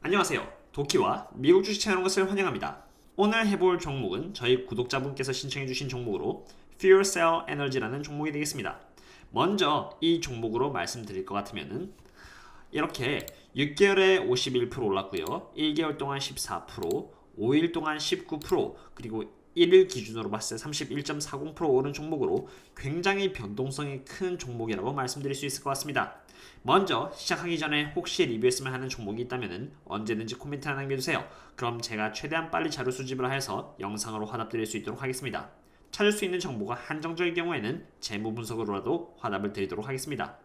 안녕하세요. 도키와 미국 주식 채널 온 것을 환영합니다. 오늘 해볼 종목은 저희 구독자분께서 신청해주신 종목으로 Fuel Cell Energy라는 종목이 되겠습니다. 먼저 이 종목으로 말씀드릴 것 같으면은 이렇게 6개월에 51% 올랐고요. 1개월 동안 14%, 5일 동안 19%, 그리고 1일 기준으로 봤을 때 31.40% 오른 종목으로 굉장히 변동성이 큰 종목이라고 말씀드릴 수 있을 것 같습니다. 먼저 시작하기 전에 혹시 리뷰했으면 하는 종목이 있다면 언제든지 코멘트 하나 남겨주세요. 그럼 제가 최대한 빨리 자료 수집을 해서 영상으로 화답드릴 수 있도록 하겠습니다. 찾을 수 있는 정보가 한정적일 경우에는 재무 분석으로라도 화답을 드리도록 하겠습니다.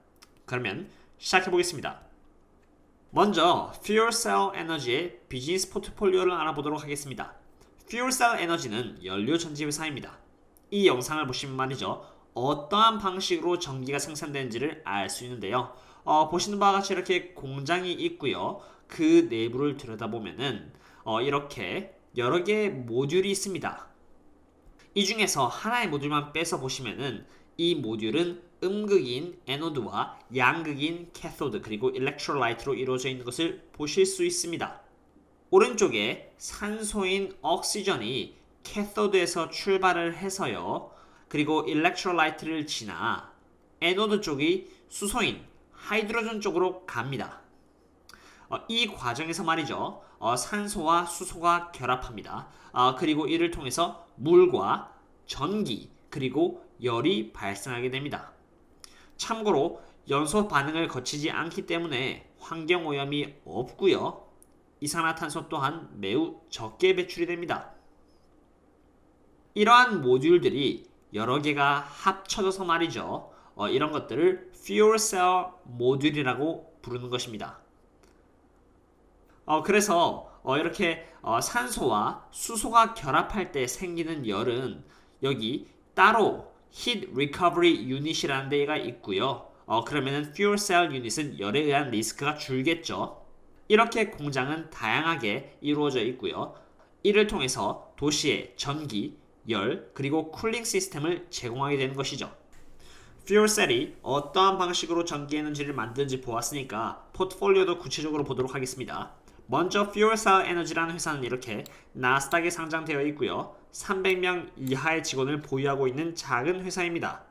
그러면 시작해보겠습니다. 먼저 Fuel Cell Energy의 비즈니스 포트폴리오를 알아보도록 하겠습니다. Fuel Cell Energy는 연료 전지 회사입니다. 이 영상을 보시면 말이죠. 어떠한 방식으로 전기가 생산되는지를 알 수 있는데요. 보시는 바와 같이 이렇게 공장이 있고요. 그 내부를 들여다보면은 이렇게 여러 개의 모듈이 있습니다. 이 중에서 하나의 모듈만 빼서 보시면은 이 모듈은 음극인 에노드와 양극인 캐소드 그리고 일렉트로라이트로 이루어져 있는 것을 보실 수 있습니다. 오른쪽에 산소인 옥시전이 캐소드에서 출발을 해서요. 그리고 일렉트로라이트를 지나 에노드 쪽이 수소인 하이드로전 쪽으로 갑니다. 이 과정에서 말이죠. 산소와 수소가 결합합니다. 그리고 이를 통해서 물과 전기 그리고 열이 발생하게 됩니다. 참고로 연소 반응을 거치지 않기 때문에 환경 오염이 없고요. 이산화탄소 또한 매우 적게 배출이 됩니다. 이러한 모듈들이 여러 개가 합쳐져서 말이죠. 이런 것들을 Fuel Cell 모듈이라고 부르는 것입니다. 그래서 이렇게 산소와 수소가 결합할 때 생기는 열은 여기 따로 Heat Recovery Unit이라는 데가 있고요. 그러면은 Fuel Cell Unit은 열에 의한 리스크가 줄겠죠. 이렇게 공장은 다양하게 이루어져 있고요. 이를 통해서 도시에 전기, 열, 그리고 쿨링 시스템을 제공하게 되는 것이죠. 퓨얼셀이 어떠한 방식으로 전기 에너지를 만드는지 보았으니까 포트폴리오도 구체적으로 보도록 하겠습니다. 먼저 퓨얼셀 에너지라는 회사는 이렇게 나스닥에 상장되어 있고요. 300명 이하의 직원을 보유하고 있는 작은 회사입니다.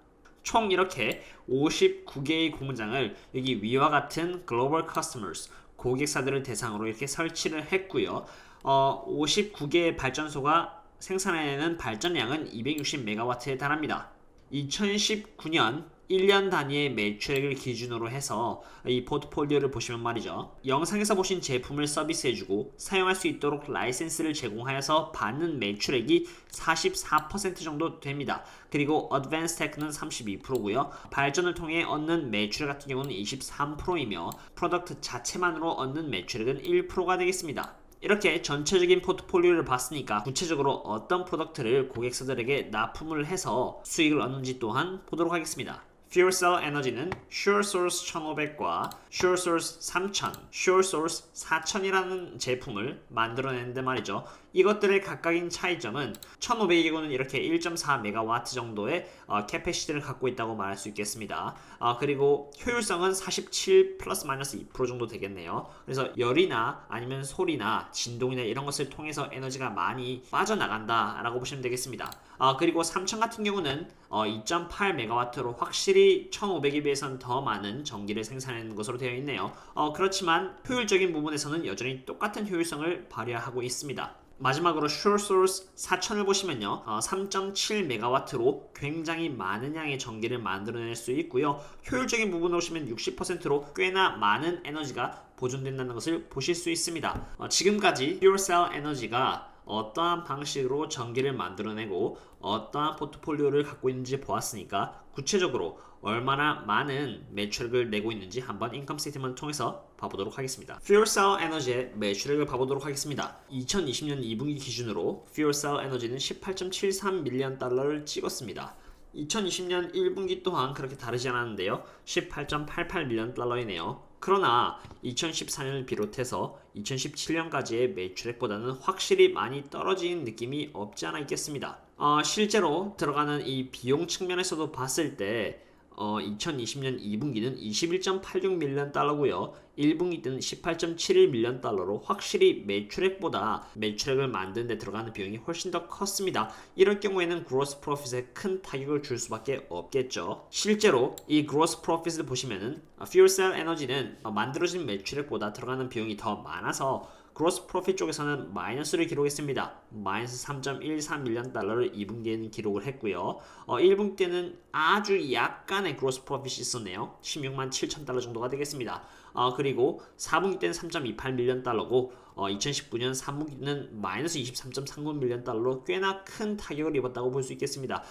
총 이렇게 59개의 공장을 여기 위와 같은 글로벌 커스터머스 고객사들을 대상으로 이렇게 설치를 했고요. 59개의 발전소가 생산해내는 발전량은 260메가와트에 달합니다. 2019년 1년 단위의 매출액을 기준으로 해서 이 포트폴리오를 보시면 말이죠. 영상에서 보신 제품을 서비스해주고 사용할 수 있도록 라이센스를 제공하여서 받는 매출액이 44% 정도 됩니다. 그리고 어드밴스 테크는 32%고요. 발전을 통해 얻는 매출액 같은 경우는 23%이며 프로덕트 자체만으로 얻는 매출액은 1%가 되겠습니다. 이렇게 전체적인 포트폴리오를 봤으니까 구체적으로 어떤 프로덕트를 고객사들에게 납품을 해서 수익을 얻는지 또한 보도록 하겠습니다. Fuel Cell Energy는 SureSource 1500과 SureSource 3000, SureSource 4000이라는 제품을 만들어내는데 말이죠. 이것들의 각각인 차이점은 1500이고는 이렇게 1.4메가와트 정도의 캐패시티를 갖고 있다고 말할 수 있겠습니다. 그리고 효율성은 47 플러스 마이너스 2% 정도 되겠네요. 그래서 열이나 아니면 소리나 진동이나 이런 것을 통해서 에너지가 많이 빠져나간다 라고 보시면 되겠습니다. 그리고 3000 같은 경우는 2.8메가와트로 확실히 1500에 비해서는 더 많은 전기를 생산하는 것으로 되어 있네요. 그렇지만 효율적인 부분에서는 여전히 똑같은 효율성을 발휘하고 있습니다. 마지막으로 SureSource 4000을 보시면요. 3.7메가와트로 굉장히 많은 양의 전기를 만들어낼 수 있고요. 효율적인 부분으로 보시면 60%로 꽤나 많은 에너지가 보존된다는 것을 보실 수 있습니다. 지금까지 Fuel Cell Energy가 어떠한 방식으로 전기를 만들어내고 어떠한 포트폴리오를 갖고 있는지 보았으니까 구체적으로 얼마나 많은 매출액을 내고 있는지 한번 인컴 스테이트먼트를 통해서 봐보도록 하겠습니다. Fuel Cell Energy의 매출액을 봐보도록 하겠습니다. 2020년 2분기 기준으로 Fuel Cell Energy는 18.73 밀리언 달러를 찍었습니다. 2020년 1분기 또한 그렇게 다르지 않았는데요. 18.88 밀리언 달러이네요. 그러나 2014년을 비롯해서 2017년까지의 매출액보다는 확실히 많이 떨어진 느낌이 없지 않아 있겠습니다. 실제로 들어가는 이 비용 측면에서도 봤을 때 2020년 2분기는 21.86밀리언 달러고요. 1분기 때는 18.71밀리언 달러로 확실히 매출액을 만드는 데 들어가는 비용이 훨씬 더 컸습니다. 이럴 경우에는 gross profit에 큰 타격을 줄 수밖에 없겠죠. 실제로 이 gross profit을 보시면은 fuel cell 에너지는 만들어진 매출액보다 들어가는 비용이 더 많아서 gross profit 쪽에서는 마이너스를 기록했습니다. 마이너스 3.13밀리언 달러를 2분기에는 기록을 했고요. 1분기 때는 아주 약간의 gross profit이 있었네요. 16만 7천 달러 정도가 되겠습니다. 그리고 4분기 때는 3.28밀리언 달러고 2019년 3분기는 마이너스 23.39밀리언 달러로 꽤나 큰 타격을 입었다고 볼 수 있겠습니다.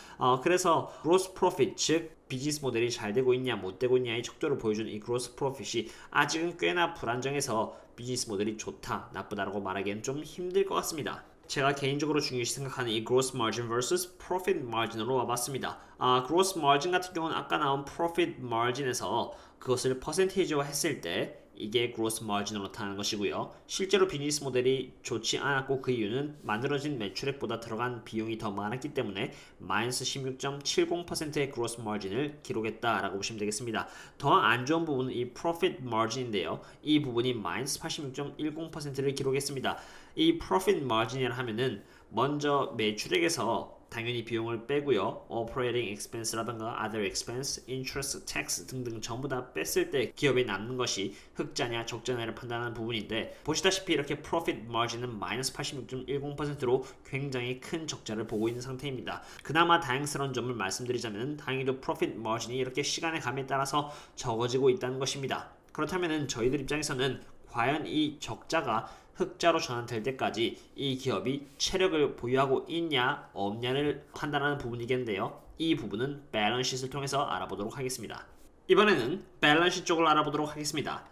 그래서 gross profit, 즉 비즈니스 모델이 잘 되고 있냐 못 되고 있냐의 척도를 보여주는 이 gross profit이 아직은 꽤나 불안정해서 비즈니스 모델이 좋다, 나쁘다라고 말하기엔 좀 힘들 것 같습니다. 제가 개인적으로 중요시 생각하는 이 gross margin vs profit margin으로 와봤습니다. gross margin 같은 경우는 아까 나온 profit margin에서 그것을 퍼센테이지화 했을 때 이게 gross margin으로 나타나는 것이고요. 실제로 비즈니스 모델이 좋지 않았고 그 이유는 만들어진 매출액보다 들어간 비용이 더 많았기 때문에 마이너스 16.70%의 gross margin을 기록했다라고 보시면 되겠습니다. 더 안 좋은 부분은 이 profit margin인데요. 이 부분이 마이너스 86.10%를 기록했습니다. 이 profit margin이라 하면은 먼저 매출액에서 당연히 비용을 빼고요. operating expense라든가 other expense, interest, tax 등등 전부 다 뺐을 때 기업에 남는 것이 흑자냐 적자냐를 판단하는 부분인데 보시다시피 이렇게 profit margin은 마이너스 86.10%로 굉장히 큰 적자를 보고 있는 상태입니다. 그나마 다행스러운 점을 말씀드리자면 다행히도 profit margin이 이렇게 시간의 감에 따라서 적어지고 있다는 것입니다. 그렇다면 저희들 입장에서는 과연 이 적자가 흑자로 전환될 때까지 이 기업이 체력을 보유하고 있냐 없냐를 판단하는 부분이겠는데요. 이 부분은 밸런스시트를 통해서 알아보도록 하겠습니다. 이번에는 밸런스 쪽을 알아보도록 하겠습니다.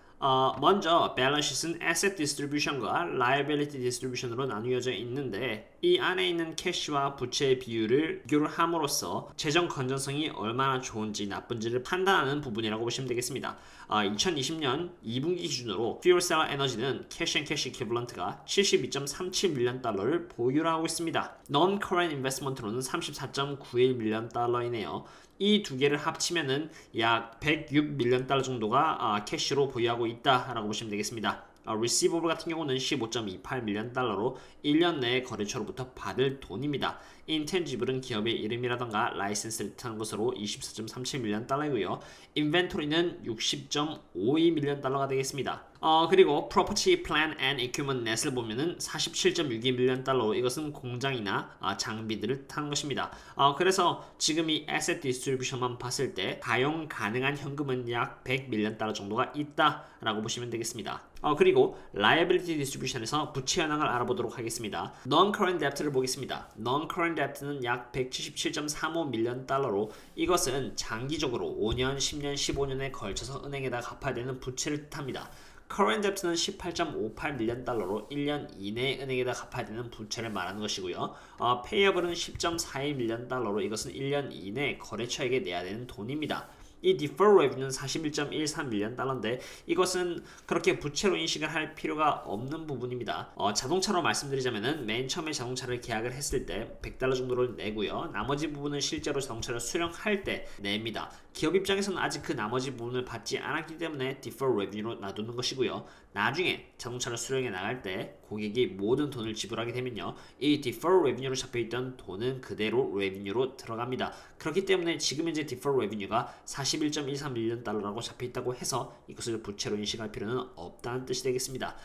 먼저 밸런스시트는 asset distribution과 liability distribution으로 나누어져 있는데 이 안에 있는 캐시와 부채의 비교를 함으로써 재정 건전성이 얼마나 좋은지 나쁜지를 판단하는 부분이라고 보시면 되겠습니다. 2020년 2분기 기준으로 fuel cell 에너지는 cash and cash equivalent가 72.37밀리언 달러를 보유하고 있습니다. non-current investment로는 34.91밀리언 달러이네요. 이 두 개를 합치면은 약 106밀리언 달러 정도가 캐시로 보유하고 있다라고 보시면 되겠습니다. receivable 같은 경우는 15.28밀리언 달러로 1년 내에 거래처로부터 받을 돈입니다. intangible은 기업의 이름이라던가 라이센스를 뜻하는 것으로 24.37밀리언 달러이고요. inventory는 60.52밀리언 달러가 되겠습니다. 그리고 property, plant and equipment net을 보면은 47.62밀리언 달러로 이것은 공장이나 장비들을 뜻하는 것입니다. 그래서 지금 이 asset distribution만 봤을 때 가용 가능한 현금은 약 100밀리언 달러 정도가 있다라고 보시면 되겠습니다. 그리고 liability distribution에서 부채 현황을 알아보도록 하겠습니다. non-current debt를 보겠습니다. non-current debt는 약 177.35밀리언 달러로 이것은 장기적으로 5년, 10년, 15년에 걸쳐서 은행에다 갚아야 되는 부채를 뜻합니다. current debt는 18.58밀리언 달러로 1년 이내에 은행에다 갚아야 되는 부채를 말하는 것이고요. payable은 10.41밀리언 달러로 이것은 1년 이내에 거래처에게 내야 되는 돈입니다. 이 deferred revenue는 41.13밀리언 달러인데 이것은 그렇게 부채로 인식을 할 필요가 없는 부분입니다. 자동차로 말씀드리자면은 맨 처음에 자동차를 계약을 했을 때 100달러 정도를 내고요. 나머지 부분은 실제로 자동차를 수령할 때 냅니다. 기업 입장에서는 아직 그 나머지 부분을 받지 않았기 때문에 deferred revenue로 놔두는 것이고요. 나중에 자동차를 수령해 나갈 때 고객이 모든 돈을 지불하게 되면요. 이 deferred revenue로 잡혀있던 돈은 그대로 revenue로 들어갑니다. 그렇기 때문에 지금 현재 deferred revenue가 41.13밀리언 달러라고 잡혀있다고 해서 이것을 부채로 인식할 필요는 없다는 뜻이 되겠습니다.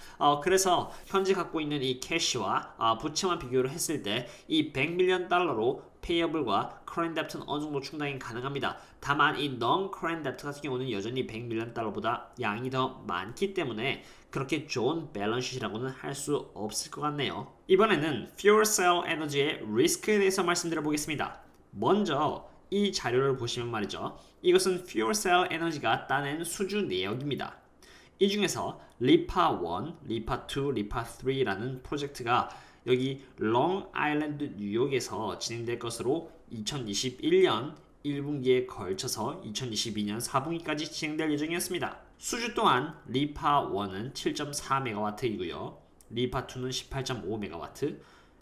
그래서 현재 갖고 있는 이 캐시와 부채만 비교를 했을 때 이 100밀리언 달러로 payable과 current debt는 어느 정도 충당이 가능합니다. 다만 이 non-current debt 같은 경우는 여전히 100밀리언 달러보다 양이 더 많기 때문에 그렇게 좋은 밸런스시트라고는 할 수 없을 것 같네요. 이번에는 fuel cell 에너지의 리스크에 대해서 말씀드려 보겠습니다. 먼저 이 자료를 보시면 말이죠. 이것은 fuel cell 에너지가 따낸 수주 내역입니다. 이 중에서 리파1, 리파2, 리파3라는 프로젝트가 여기 롱 아일랜드 뉴욕에서 진행될 것으로 2021년 1분기에 걸쳐서 2022년 4분기까지 진행될 예정이었습니다. 수주 또한 리파1은 7.4MW이고요. 리파2는 18.5MW,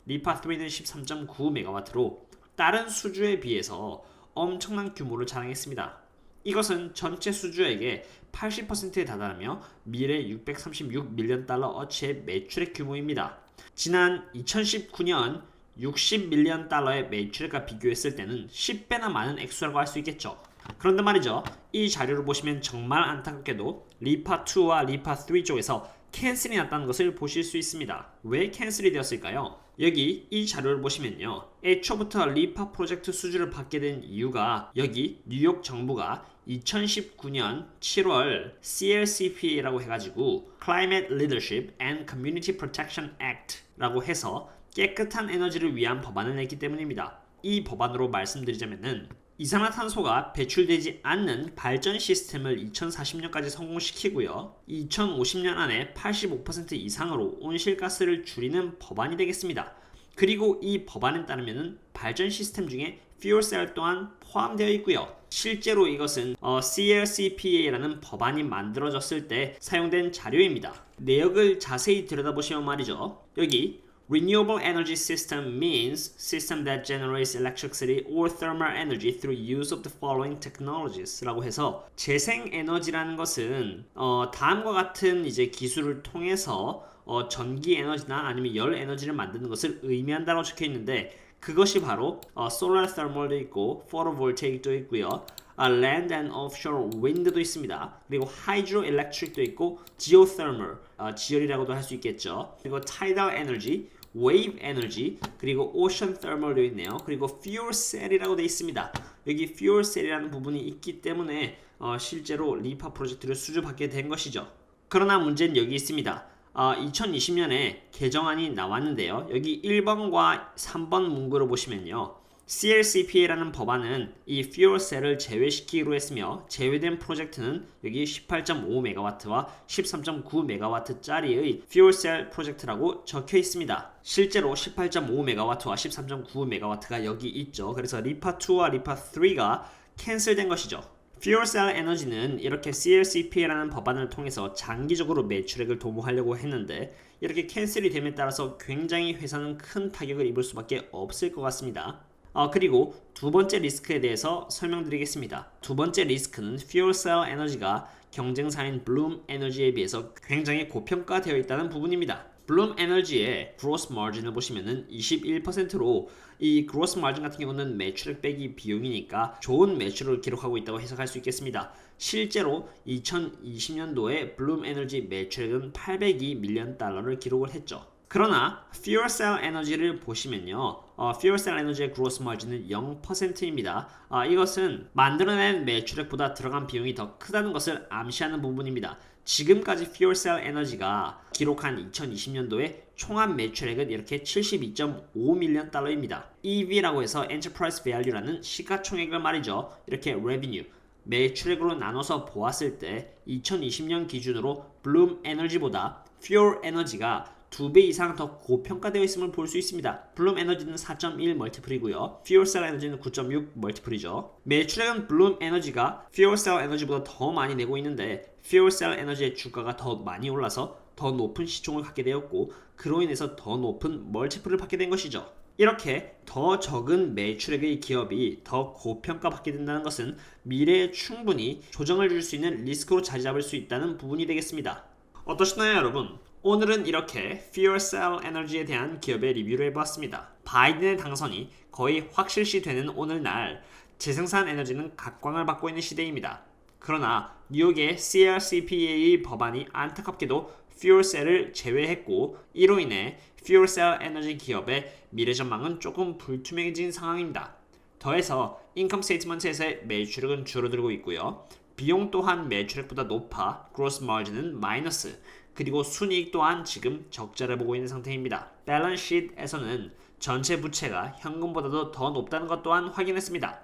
리파3는 13.9MW로 다른 수주에 비해서 엄청난 규모를 자랑했습니다. 이것은 전체 수주액의 80%에 달하며 미래 636밀리언 달러 어치의 매출액 규모입니다. 지난 2019년 60밀리언 달러의 매출액과 비교했을 때는 10배나 많은 액수라고 할 수 있겠죠. 그런데 말이죠. 이 자료를 보시면 정말 안타깝게도 리파2와 리파3 쪽에서 캔슬이 났다는 것을 보실 수 있습니다. 왜 캔슬이 되었을까요? 여기 이 자료를 보시면요. 애초부터 리파 프로젝트 수주를 받게 된 이유가 여기 뉴욕 정부가 2019년 7월 CLCPA라고 해가지고 Climate Leadership and Community Protection Act라고 해서 깨끗한 에너지를 위한 법안을 냈기 때문입니다. 이 법안으로 말씀드리자면은 이산화탄소가 배출되지 않는 발전 시스템을 2040년까지 성공시키고요. 2050년 안에 85% 이상으로 온실가스를 줄이는 법안이 되겠습니다. 그리고 이 법안에 따르면 발전 시스템 중에 fuelcell 또한 포함되어 있고요. 실제로 이것은 CLCPA라는 법안이 만들어졌을 때 사용된 자료입니다. 내역을 자세히 들여다보시면 말이죠. 여기 Renewable energy system means system that generates electricity or thermal energy through use of the following technologies 라고 해서 재생에너지라는 것은 다음과 같은 이제 기술을 통해서 전기 에너지나 아니면 열 에너지를 만드는 것을 의미한다고 적혀 있는데 그것이 바로 solar thermal도 있고 photovoltaic도 있고요. land and offshore wind도 있습니다. 그리고 hydroelectric도 있고 geothermal, 지열이라고도 할 수 있겠죠. 그리고 tidal energy, wave energy, 그리고 ocean thermal도 있네요. 그리고 fuel cell이라고 되어 있습니다. 여기 fuel cell이라는 부분이 있기 때문에 실제로 리파 프로젝트를 수주받게 된 것이죠. 그러나 문제는 여기 있습니다. 2020년에 개정안이 나왔는데요. 여기 1번과 3번 문구를 보시면요. CLCPA라는 법안은 이 fuelcell을 제외시키기로 했으며 제외된 프로젝트는 여기 18.5MW와 13.9MW짜리의 fuelcell 프로젝트라고 적혀 있습니다. 실제로 18.5MW와 13.9MW가 여기 있죠. 그래서 리파2와 리파3가 캔슬된 것이죠. fuelcell 에너지는 이렇게 CLCPA라는 법안을 통해서 장기적으로 매출액을 도모하려고 했는데 이렇게 캔슬이 됨에 따라서 굉장히 회사는 큰 타격을 입을 수밖에 없을 것 같습니다. 그리고 두 번째 리스크에 대해서 설명드리겠습니다. 두 번째 리스크는 fuelcell 에너지가 경쟁사인 블룸 에너지에 비해서 굉장히 고평가되어 있다는 부분입니다. 블룸 에너지의 gross margin을 보시면은 21%로 이 gross margin 같은 경우는 매출액 빼기 비용이니까 좋은 매출을 기록하고 있다고 해석할 수 있겠습니다. 실제로 2020년도에 블룸 에너지 매출액은 802밀리언 달러를 기록을 했죠. 그러나 fuelcell 에너지를 보시면요. fuelcell 에너지의 gross margin은 0%입니다. 이것은 만들어낸 매출액보다 들어간 비용이 더 크다는 것을 암시하는 부분입니다. 지금까지 fuelcell 에너지가 기록한 2020년도에 총합 매출액은 이렇게 72.5밀리언 달러입니다. EV라고 해서 Enterprise Value라는 시가총액을 말이죠. 이렇게 revenue, 매출액으로 나눠서 보았을 때 2020년 기준으로 블룸 에너지보다 fuel 에너지가 2배 이상 더 고평가되어 있음을 볼 수 있습니다. 블룸 에너지는 4.1 멀티플이고요. fuelcell 에너지는 9.6 멀티플이죠. 매출액은 블룸 에너지가 fuelcell 에너지보다 더 많이 내고 있는데 fuelcell 에너지의 주가가 더 많이 올라서 더 높은 시총을 갖게 되었고 그로 인해서 더 높은 멀티플을 받게 된 것이죠. 이렇게 더 적은 매출액의 기업이 더 고평가받게 된다는 것은 미래에 충분히 조정을 줄 수 있는 리스크로 자리 잡을 수 있다는 부분이 되겠습니다. 어떠시나요, 여러분? 오늘은 이렇게 fuelcell 에너지에 대한 기업의 리뷰를 해보았습니다. 바이든의 당선이 거의 확실시 되는 오늘날 재생산 에너지는 각광을 받고 있는 시대입니다. 그러나 뉴욕의 CLCPA 법안이 안타깝게도 fuelcell을 제외했고 이로 인해 fuelcell 에너지 기업의 미래 전망은 조금 불투명해진 상황입니다. 더해서 인컴 스테이트먼트에서의 매출액은 줄어들고 있고요. 비용 또한 매출액보다 높아 gross margin은 마이너스, 그리고 순이익 또한 지금 적자를 보고 있는 상태입니다. 밸런스 시트에서는 전체 부채가 현금보다도 더 높다는 것 또한 확인했습니다.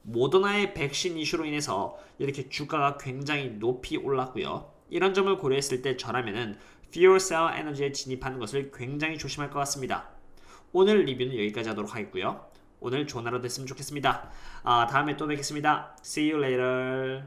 모더나의 백신 이슈로 인해서 이렇게 주가가 굉장히 높이 올랐고요. 이런 점을 고려했을 때 저라면은 fuelcell 에너지에 진입하는 것을 굉장히 조심할 것 같습니다. 오늘 리뷰는 여기까지 하도록 하겠고요. 오늘 좋은 하루 됐으면 좋겠습니다. 다음에 또 뵙겠습니다. See you later.